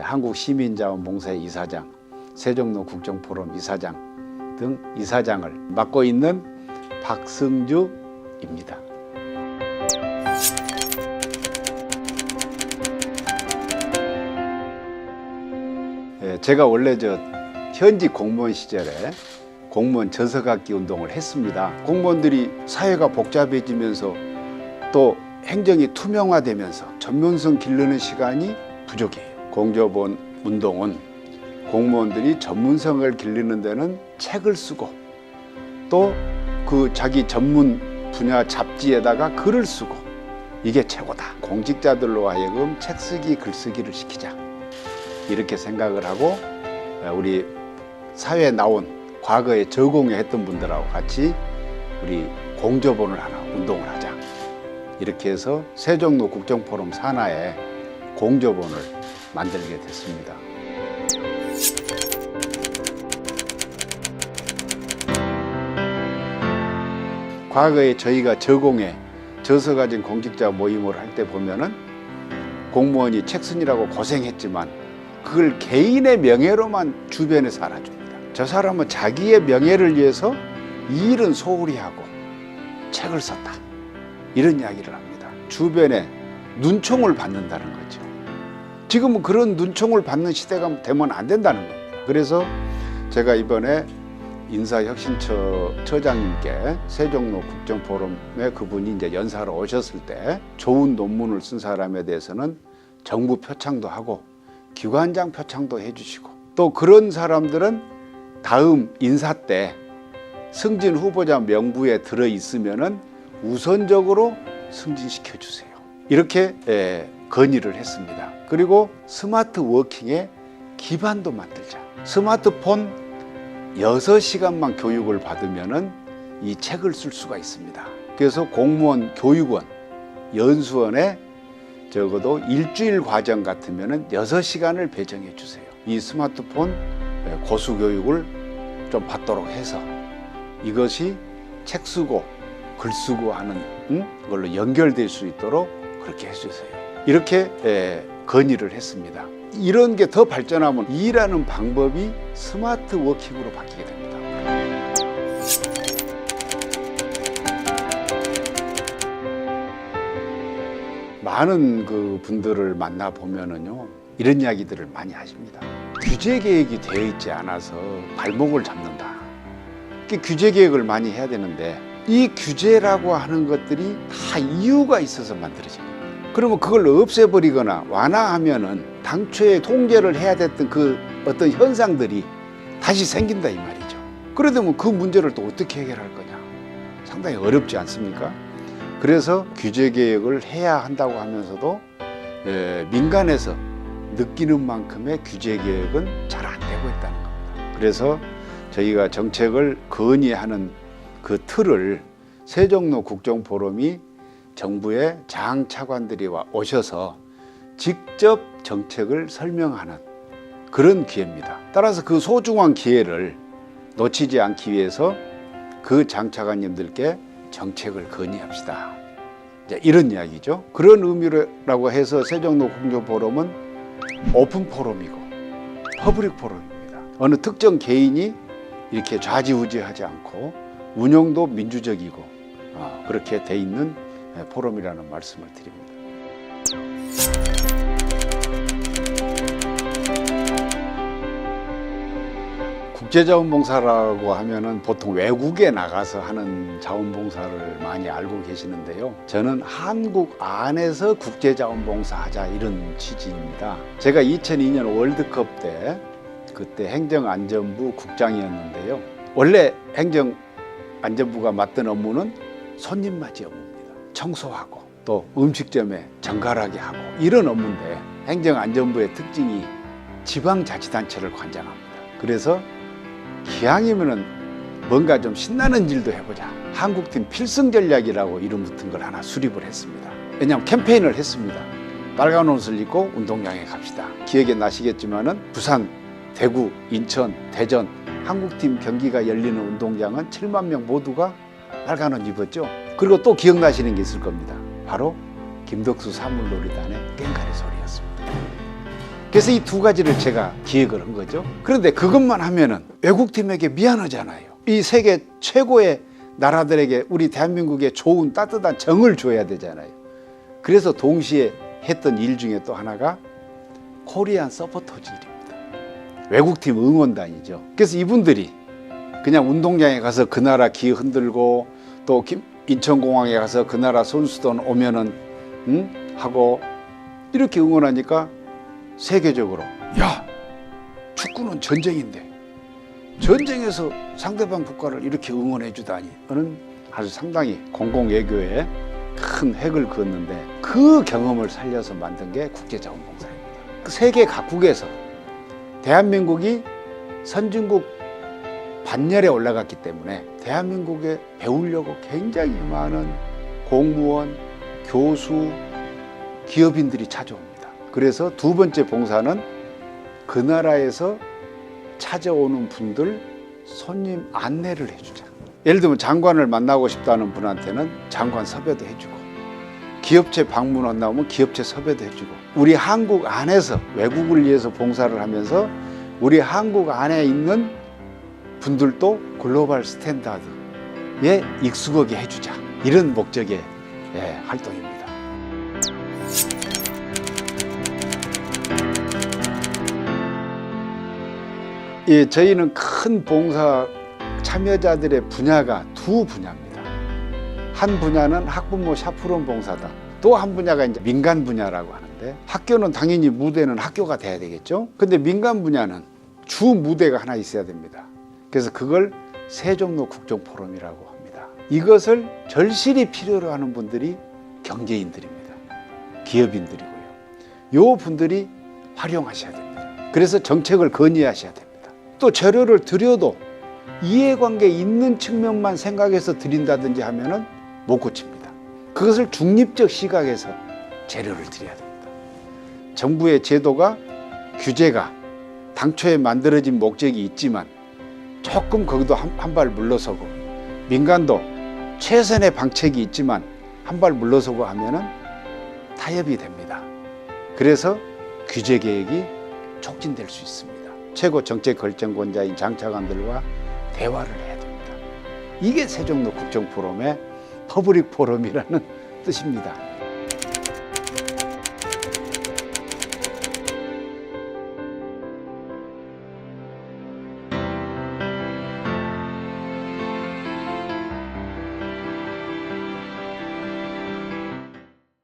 한국시민자원봉사회 이사장, 세종로 국정포럼 이사장 등 이사장을 맡고 있는 박승주입니다. 제가 원래 현직 공무원 시절에 공무원 전석학기 운동을 했습니다. 공무원들이 사회가 복잡해지면서 또 행정이 투명화되면서 전문성 기르는 시간이 부족해요. 공조본 운동은 공무원들이 전문성을 기르는 데는 책을 쓰고 또 그 자기 전문 분야 잡지에다가 글을 쓰고 이게 최고다. 공직자들로 하여금 책쓰기 글쓰기를 시키자. 이렇게 생각을 하고 우리 사회에 나온 과거에 저공에 했던 분들하고 같이 우리 공조본을 하나 운동을 하자. 이렇게 해서 세종로 국정포럼 산하에 공조본을 만들게 됐습니다. 과거에 저희가 저공에 저서 가진 공직자 모임을 할 때 보면은 공무원이 책 쓰느라고 고생했지만 그걸 개인의 명예로만 주변에서 알아줍니다. 저 사람은 자기의 명예를 위해서 이 일은 소홀히 하고 책을 썼다. 이런 이야기를 합니다. 주변에 눈총을 받는다는 거죠. 지금은 그런 눈총을 받는 시대가 되면 안 된다는 겁니다. 그래서 제가 이번에 인사혁신처장님께 세종로 국정포럼에 그분이 이제 연사로 오셨을 때 좋은 논문을 쓴 사람에 대해서는 정부 표창도 하고 기관장 표창도 해주시고 또 그런 사람들은 다음 인사 때 승진 후보자 명부에 들어있으면은 우선적으로 승진시켜 주세요. 이렇게 건의를 했습니다. 그리고 스마트 워킹의 기반도 만들자. 스마트폰 6시간만 교육을 받으면은 이 책을 쓸 수가 있습니다. 그래서 공무원 교육원, 연수원에 적어도 일주일 과정 같으면은 6시간을 배정해 주세요. 이 스마트폰 고수 교육을 좀 받도록 해서 이것이 책 쓰고 글 쓰고 하는 걸로 연결될 수 있도록 그렇게 해주세요. 이렇게 건의를 했습니다. 이런 게 더 발전하면 일하는 방법이 스마트 워킹으로 바뀌게 됩니다. 많은 그 분들을 만나 보면은요, 이런 이야기들을 많이 하십니다. 규제 계획이 되어 있지 않아서 발목을 잡는다. 규제 계획을 많이 해야 되는데 이 규제라고 하는 것들이 다 이유가 있어서 만들어집니다. 그러면 그걸 없애버리거나 완화하면은 당초에 통제를 해야 됐던 그 어떤 현상들이 다시 생긴다 이 말이죠. 그러면 그 문제를 또 어떻게 해결할 거냐? 상당히 어렵지 않습니까? 그래서 규제 개혁을 해야 한다고 하면서도 민간에서 느끼는 만큼의 규제 개혁은 잘 안 되고 있다는 겁니다. 그래서 저희가 정책을 건의하는 그 틀을 세종로 국정포럼이 정부의 장 차관들이 오셔서 직접 정책을 설명하는 그런 기회입니다. 따라서 그 소중한 기회를 놓치지 않기 위해서 그 장 차관님들께 정책을 건의합시다. 이런 이야기죠. 그런 의미라고 해서 세종로 국정포럼은 오픈 포럼이고 퍼블릭 포럼입니다. 어느 특정 개인이 이렇게 좌지우지하지 않고 운영도 민주적이고 그렇게 돼 있는 포럼이라는 말씀을 드립니다. 국제자원봉사라고 하면은 보통 외국에 나가서 하는 자원봉사를 많이 알고 계시는데요. 저는 한국 안에서 국제자원봉사하자 이런 취지입니다. 제가 2002년 월드컵 때 그때 행정안전부 국장이었는데요. 원래 행정안전부가 맡은 업무는 손님맞이 업무입니다. 청소하고 또 음식점에 정갈하게 하고 이런 업무인데 행정안전부의 특징이 지방자치단체를 관장합니다. 그래서 기왕이면은 뭔가 좀 신나는 일도 해보자. 한국팀 필승전략이라고 이름 붙은 걸 하나 수립을 했습니다. 왜냐하면 캠페인을 했습니다. 빨간 옷을 입고 운동장에 갑시다. 기억에 나시겠지만은 부산, 대구, 인천, 대전 한국팀 경기가 열리는 운동장은 7만 명 모두가 빨간 옷 입었죠. 그리고 또 기억나시는 게 있을 겁니다. 바로 김덕수 사물놀이단의 깽가리 소리였습니다. 그래서 이 두 가지를 제가 기획을 한 거죠. 그런데 그것만 하면은 외국팀에게 미안하잖아요. 이 세계 최고의 나라들에게 우리 대한민국에 좋은 따뜻한 정을 줘야 되잖아요. 그래서 동시에 했던 일 중에 또 하나가 코리안 서포터즈 일입니다. 외국팀 응원단이죠. 그래서 이분들이 그냥 운동장에 가서 그 나라 기 흔들고 또 인천공항에 가서 그 나라 선수단 오면은 하고 이렇게 응원하니까 세계적으로 야, 축구는 전쟁인데 전쟁에서 상대방 국가를 이렇게 응원해 주다니 는 아주 상당히 공공외교에 큰 획을 그었는데 그 경험을 살려서 만든 게 국제자원봉사입니다. 세계 각국에서 대한민국이 선진국 반열에 올라갔기 때문에 대한민국에 배우려고 굉장히 많은 공무원, 교수, 기업인들이 찾아옵니다. 그래서 두 번째 봉사는 그 나라에서 찾아오는 분들 손님 안내를 해주자. 예를 들면 장관을 만나고 싶다는 분한테는 장관 섭외도 해주고, 기업체 방문 나오면 기업체 섭외도 해주고, 우리 한국 안에서 외국을 위해서 봉사를 하면서 우리 한국 안에 있는 분들도 글로벌 스탠다드에 익숙하게 해주자. 이런 목적의 활동입니다. 저희는 큰 봉사 참여자들의 분야가 두 분야입니다. 한 분야는 학부모 샤프론 봉사다. 또 한 분야가 이제 민간 분야라고 하는데, 학교는 당연히 무대는 학교가 돼야 되겠죠. 근데 민간 분야는 주 무대가 하나 있어야 됩니다. 그래서 그걸 세종로 국정포럼이라고 합니다. 이것을 절실히 필요로 하는 분들이 경제인들입니다. 기업인들이고요. 요 분들이 활용하셔야 됩니다. 그래서 정책을 건의하셔야 됩니다. 또 재료를 드려도 이해관계 있는 측면만 생각해서 드린다든지 하면은 못 고칩니다. 그것을 중립적 시각에서 재료를 드려야 됩니다. 정부의 제도가, 규제가 당초에 만들어진 목적이 있지만 조금 거기도 한 발 물러서고, 민간도 최선의 방책이 있지만 한 발 물러서고 하면은 타협이 됩니다. 그래서 규제 개혁이 촉진될 수 있습니다. 최고 정책 결정권자인 장차관들과 대화를 해야 됩니다. 이게 세종로 국정포럼의 퍼블릭 포럼이라는 뜻입니다.